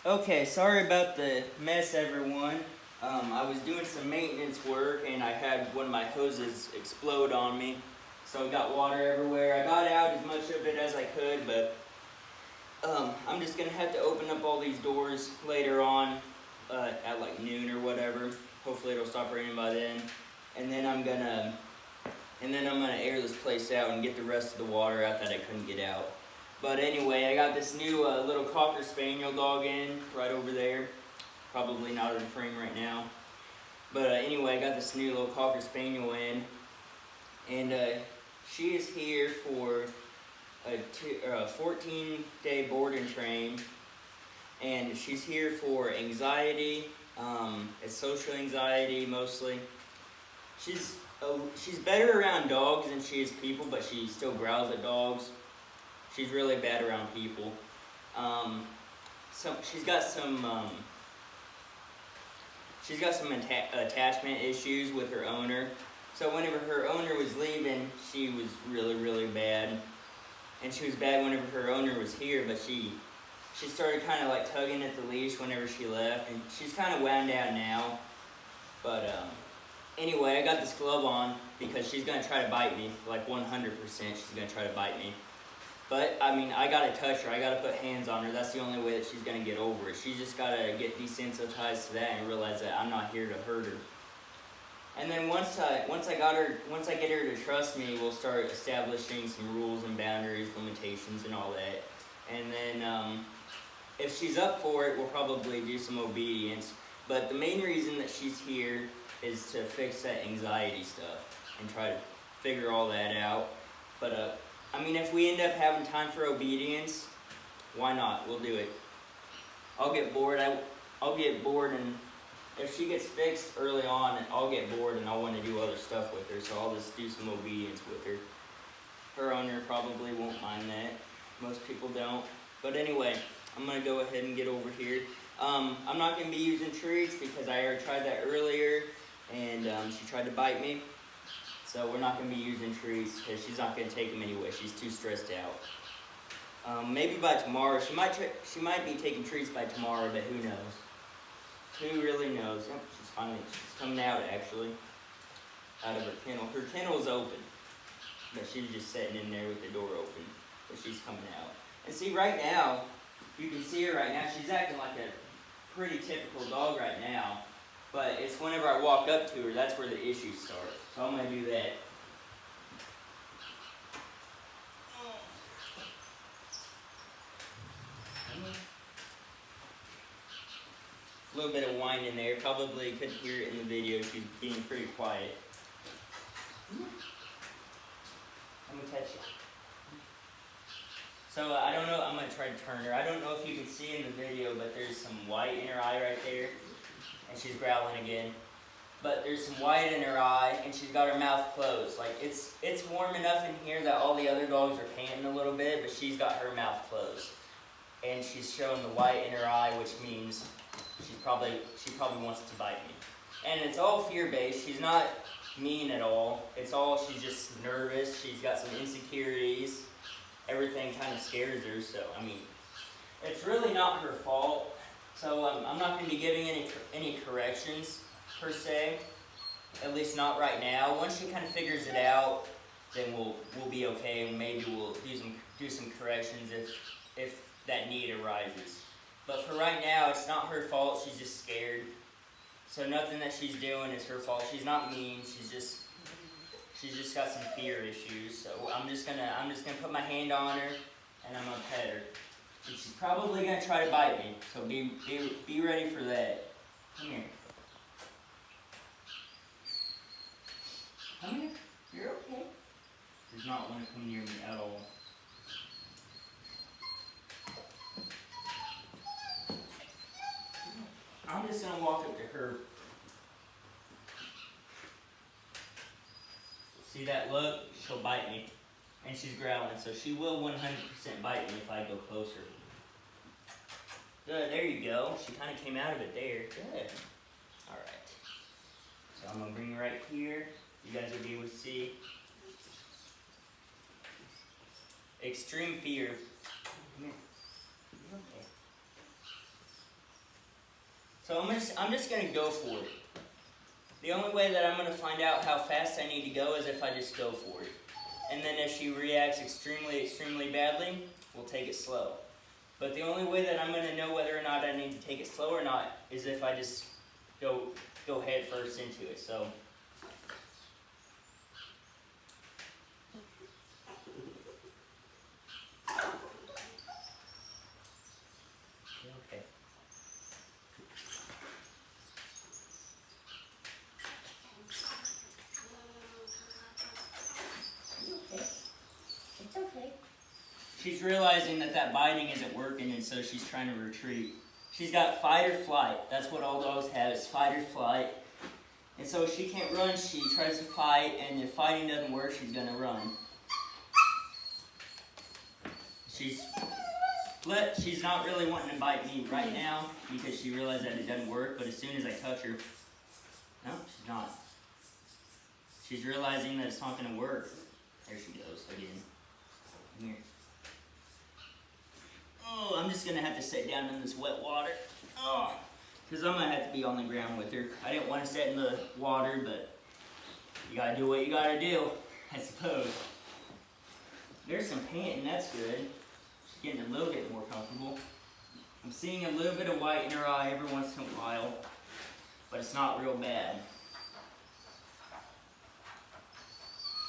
Okay, sorry about the mess, everyone. I was doing some maintenance work and I had one of my hoses explode on me. So I got water everywhere. I got out as much of it as I could, but I'm just gonna have to open up all these doors later on at like noon or whatever. Hopefully it'll stop raining by then. And then I'm gonna air this place out and get the rest of the water out that I couldn't get out. But anyway, I got this new little Cocker Spaniel dog in right over there. Probably not in frame right now. But anyway, I got this new little Cocker Spaniel in. And she is here for a 14-day board and train. And she's here for anxiety. It's social anxiety mostly. She's better around dogs than she is people, but she still growls at dogs. She's really bad around people. She's got some attachment issues with her owner. So whenever her owner was leaving, she was really, really bad. And she was bad whenever her owner was here, but she started kind of like tugging at the leash whenever she left, and she's kind of wound down now. But anyway, I got this glove on because she's going to try to bite me, like 100% she's going to try to bite me. But, I mean, I got to touch her, I got to put hands on her. That's the only way that she's going to get over it. She's just got to get desensitized to that and realize that I'm not here to hurt her. And then once I get her to trust me, we'll start establishing some rules and boundaries, limitations, and all that. And then if she's up for it, we'll probably do some obedience. But the main reason that she's here is to fix that anxiety stuff and try to figure all that out. But I mean, if we end up having time for obedience, why not? We'll do it. I'll get bored. I'll get bored, and if she gets fixed early on, I'll get bored and I'll want to do other stuff with her. So I'll just do some obedience with her. Her owner probably won't mind that. Most people don't. But anyway, I'm gonna go ahead and get over here. I'm not gonna be using treats because I already tried that earlier, and she tried to bite me. So we're not going to be using treats because she's not going to take them anyway. She's too stressed out. Maybe by tomorrow. She might be taking treats by tomorrow, but who knows? Who really knows? Yep, she's coming out actually, out of her kennel. Her kennel is open, but she's just sitting in there with the door open. But she's coming out. And see, right now, you can see her right now. She's acting like a pretty typical dog right now. But it's whenever I walk up to her, that's where the issues start. So I'm going to do that. A little bit of whine in there. Probably couldn't hear it in the video. She's being pretty quiet. I'm going to touch you. So I don't know. I'm going to try to turn her. I don't know if you can see in the video, but there's some white in her eye right there. And she's growling again. But there's some white in her eye, and she's got her mouth closed. Like, it's warm enough in here that all the other dogs are panting a little bit, but she's got her mouth closed. And she's showing the white in her eye, which means she probably wants to bite me. And it's all fear-based. She's not mean at all. She's just nervous. She's got some insecurities. Everything kind of scares her, so, I mean, it's really not her fault. So I'm not going to be giving any corrections, per se, at least not right now. Once she kind of figures it out, then we'll be okay, and maybe we'll do some corrections if that need arises. But for right now, it's not her fault. She's just scared. So nothing that she's doing is her fault. She's not mean. She's just got some fear issues. So I'm just gonna put my hand on her, and I'm gonna pet her. And she's probably gonna try to bite me. So be ready for that. Come here. Come here. You're okay. Does not want to come near me at all. I'm just going to walk up to her. See that look? She'll bite me. And she's growling, so she will 100% bite me if I go closer. Good, there you go. She kind of came out of it there. Good. Alright. So I'm going to bring her right here. You guys will be able to see. Extreme fear. Come here. Okay. So I'm just gonna go for it. The only way that I'm gonna find out how fast I need to go is if I just go for it. And then if she reacts extremely badly, we'll take it slow. But the only way that I'm gonna know whether or not I need to take it slow or not is if I just go head first into it. So. Okay. It's okay. She's realizing that biting isn't working, and so she's trying to retreat. She's got fight or flight. That's what all dogs have, is fight or flight. And so if she can't run, she tries to fight, and if fighting doesn't work, she's gonna run. She's not really wanting to bite me right now because she realized that it doesn't work, but as soon as I touch her, no, she's not. She's realizing that it's not gonna work. There she goes again. Come here. Oh, I'm just gonna have to sit down in this wet water. Oh, because I'm gonna have to be on the ground with her. I didn't want to sit in the water, but you gotta do what you gotta do, I suppose. There's some panting, that's good. She's getting a little bit more comfortable. I'm seeing a little bit of white in her eye every once in a while, but it's not real bad.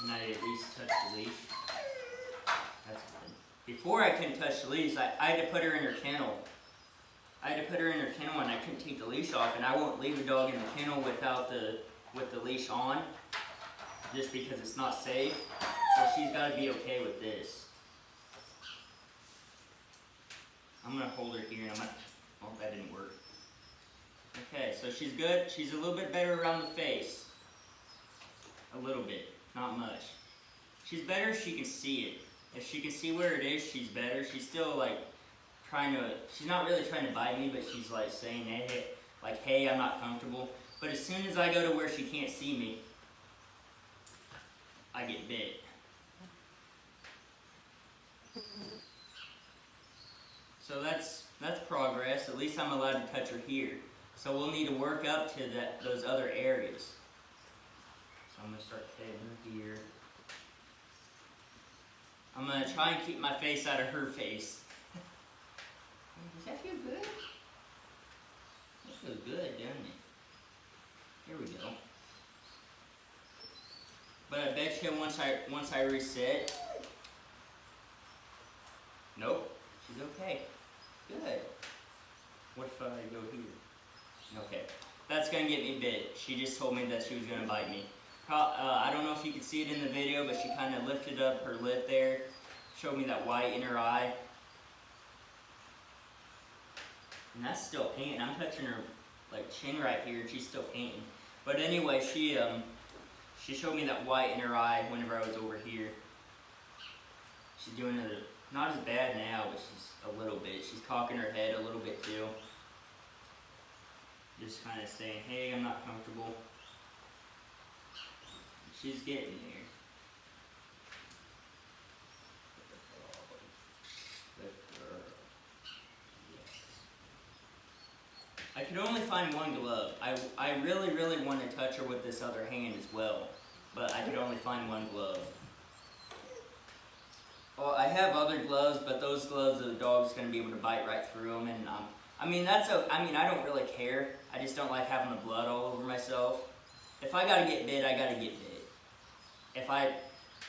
Can I at least touch the leash? That's good. Before I couldn't touch the leash, I had to put her in her kennel. And I couldn't take the leash off, and I won't leave a dog in the kennel with the leash on, just because it's not safe. So she's got to be okay with this. I'm gonna hold her here, and oh, that didn't work. Okay, so she's good. She's a little bit better around the face. A little bit, not much. She's better if she can see it. If she can see where it is, she's better. She's still like she's not really trying to bite me, but she's like saying, hey, I'm not comfortable. But as soon as I go to where she can't see me, I get bit. So that's progress. At least I'm allowed to touch her here. So we'll need to work up to those other areas. So I'm gonna start petting her here. I'm gonna try and keep my face out of her face. Does that feel good? That feels good, doesn't it? Here we go. But I bet you once I reset. Nope, she's okay. Good. What if I go here? Okay, that's gonna get me bit. She just told me that she was gonna bite me. I don't know if you can see it in the video, but she kind of lifted up her lip there, showed me that white in her eye. And that's still painting. I'm touching her like chin right here, and she's still painting. But anyway, she showed me that white in her eye whenever I was over here. She's doing it not as bad now, but she's a little bit. She's cocking her head a little bit too. Just kind of saying, hey, I'm not comfortable. She's getting there. I could only find one glove. I really want to touch her with this other hand as well, but I could only find one glove. Well, I have other gloves, but those gloves, the dog's going to be able to bite right through them, and I don't really care. I just don't like having the blood all over myself. If I gotta get bit, I gotta get bit.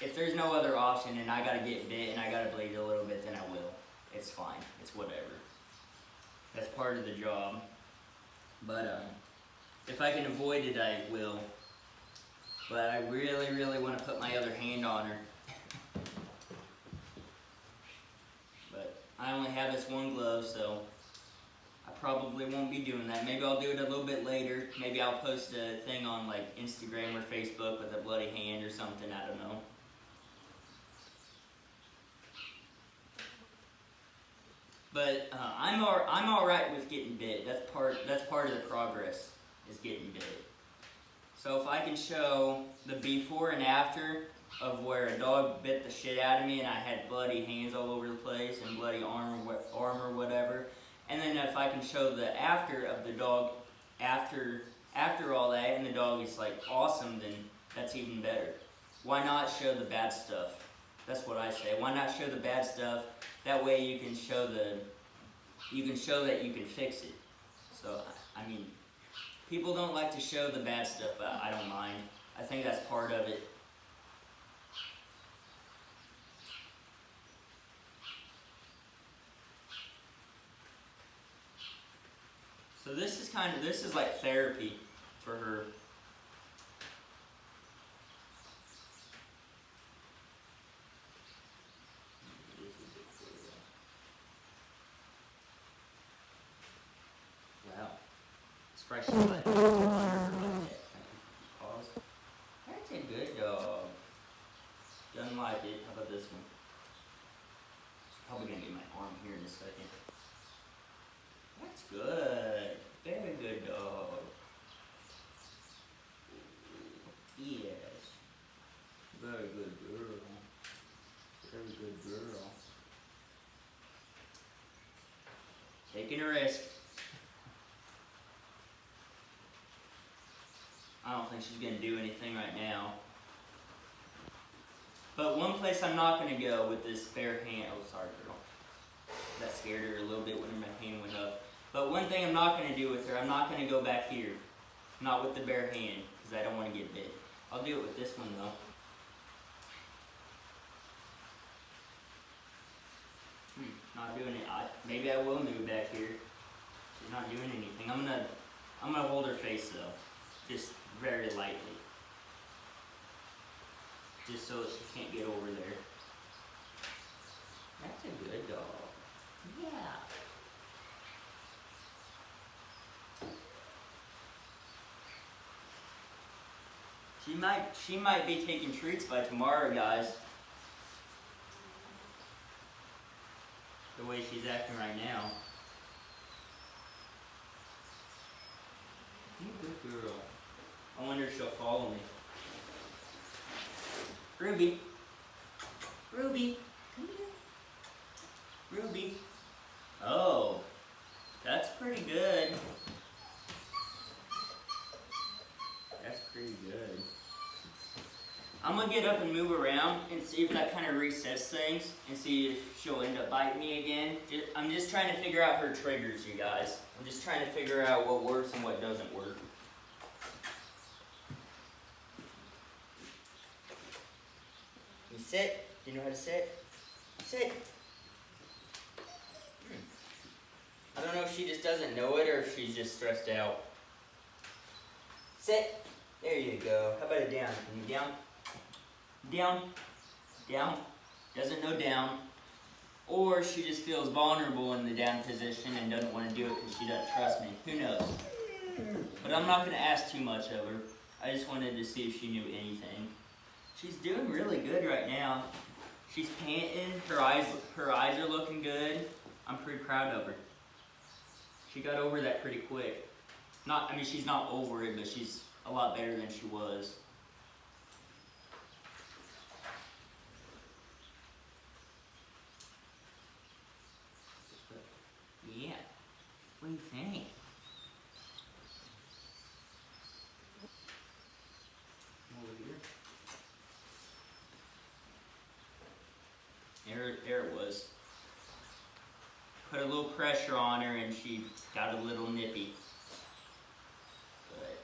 If there's no other option and I gotta get bit and I gotta bleed a little bit, then I will. It's fine. It's whatever. That's part of the job. But if I can avoid it, I will. But I really want to put my other hand on her. But I only have this one glove, so I probably won't be doing that. Maybe I'll do it a little bit later. Maybe I'll post a thing on like Instagram or Facebook with a bloody hand or something. I don't know. But I'm all right with getting bit. That's part of the progress, is getting bit. So if I can show the before and after of where a dog bit the shit out of me and I had bloody hands all over the place and bloody arm or whatever, and then if I can show the after of the dog after all that, and the dog is like awesome, then that's even better. Why not show the bad stuff? That's what I say. Why not show the bad stuff? That way you can show that you can fix it. So I mean, people don't like to show the bad stuff, but I don't mind. I think that's part of it. So this is like therapy for her. Wow. Expression. Pause. That's a good dog. Doesn't like it. How about this one? Probably gonna get my arm here in a second. That's good. Very good dog. Yes. Very good girl. Very good girl. Taking a risk. I don't think she's gonna do anything right now. But one place I'm not gonna go with this bare hand. Oh, sorry, girl. That scared her a little bit when my hand went up. But one thing I'm not going to do with her, I'm not going to go back here. Not with the bare hand, because I don't want to get bit. I'll do it with this one, though. Not doing it. Maybe I will move back here. She's not doing anything. I'm gonna hold her face, though. Just very lightly. Just so she can't get over there. That's a good dog. Yeah. She might be taking treats by tomorrow, guys. The way she's acting right now. You good girl. I wonder if she'll follow me. Ruby. Ruby. Come here. Ruby. Oh. That's pretty good. That's pretty good. I'm gonna get up and move around and see if that kind of resets things and see if she'll end up biting me again. I'm just trying to figure out her triggers, you guys. I'm just trying to figure out what works and what doesn't work. You sit. Do you know how to sit? Sit. I don't know if she just doesn't know it or if she's just stressed out. Sit. There you go. How about a down? Can you down? Down. Down. Doesn't know down. Or she just feels vulnerable in the down position and doesn't want to do it because she doesn't trust me. Who knows? But I'm not going to ask too much of her. I just wanted to see if she knew anything. She's doing really good right now. She's panting. Her eyes are looking good. I'm pretty proud of her. She got over that pretty quick. She's not over it, but she's a lot better than she was. Yeah. What do you think? Over here. There it was. Put a little pressure on her and she got a little nippy. But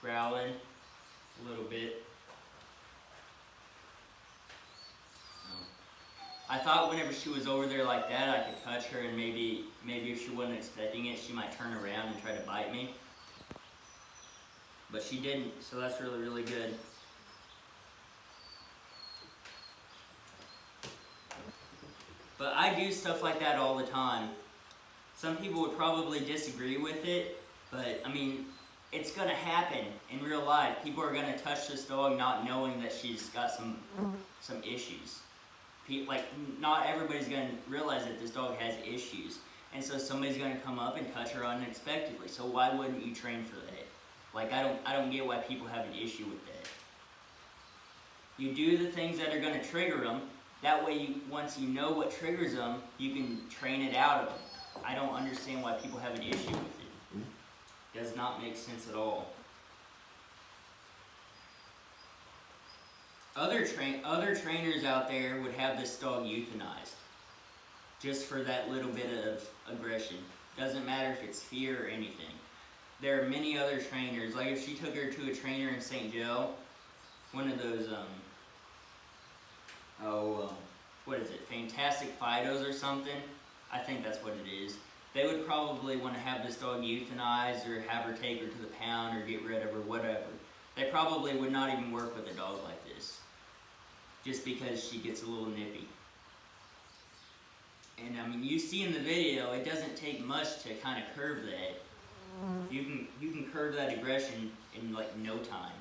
growling a little bit. I thought whenever she was over there like that, I could touch her and maybe if she wasn't expecting it, she might turn around and try to bite me. But she didn't, so that's really, really good. But I do stuff like that all the time. Some people would probably disagree with it, but it's gonna happen in real life. People are gonna touch this dog not knowing that she's got some issues. Not everybody's gonna realize that this dog has issues. And so somebody's gonna come up and touch her unexpectedly. So why wouldn't you train for that? I don't get why people have an issue with that. You do the things that are gonna trigger them. That way, once you know what triggers them, you can train it out of them. I don't understand why people have an issue with it. Does not make sense at all. Other trainers out there would have this dog euthanized just for that little bit of aggression. Doesn't matter if it's fear or anything. There are many other trainers, like if she took her to a trainer in St. Joe, one of those, what is it, Fantastic Fidos or something? I think that's what it is. They would probably want to have this dog euthanized or have her take her to the pound or get rid of her, whatever. They probably would not even work with a dog like this, just because she gets a little nippy. And I mean, you see in the video, it doesn't take much to kind of curb that. You can curb that aggression in like no time.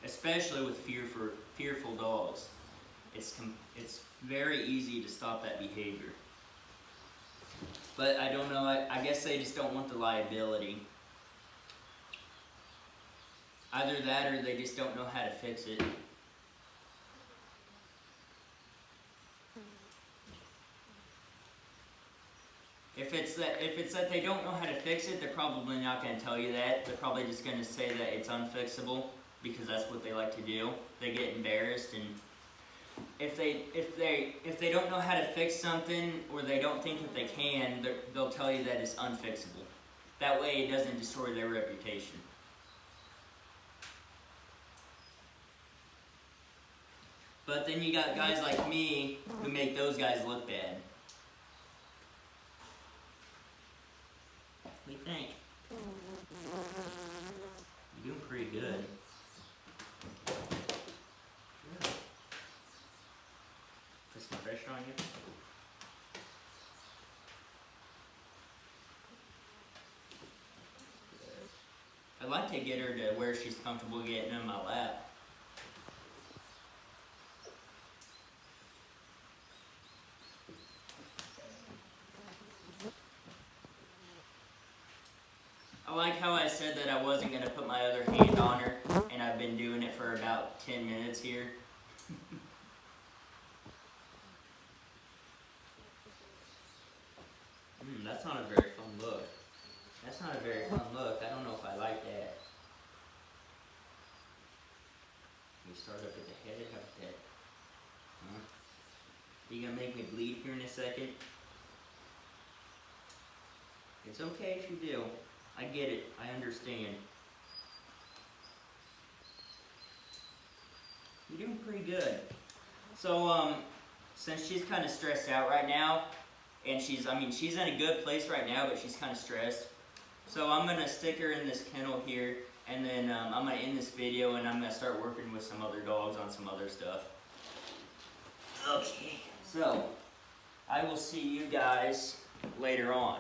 Especially with fearful dogs. It's very easy to stop that behavior. But I don't know, I guess they just don't want the liability. Either that or they just don't know how to fix it. If it's that they don't know how to fix it, they're probably not going to tell you that. They're probably just going to say that it's unfixable because that's what they like to do. They get embarrassed, and if they don't know how to fix something or they don't think that they can, they'll tell you that it's unfixable. That way it doesn't destroy their reputation. But then you got guys like me who make those guys look bad. What do you think? You're doing pretty good. Put some pressure on you. I'd like to get her to where she's comfortable getting in my lap. I like how I said that I wasn't going to put my other hand on her, and I've been doing it for about 10 minutes here. That's not a very fun look. That's not a very fun look. I don't know if I like that. We start up at the head. How about that? Huh? You gonna make me bleed here in a second? It's okay if you do. I get it. I understand. You're doing pretty good. So, since she's kind of stressed out right now, and she's in a good place right now, but she's kind of stressed. So I'm gonna stick her in this kennel here, and then I'm gonna end this video, and I'm gonna start working with some other dogs on some other stuff. Okay. So I will see you guys later on.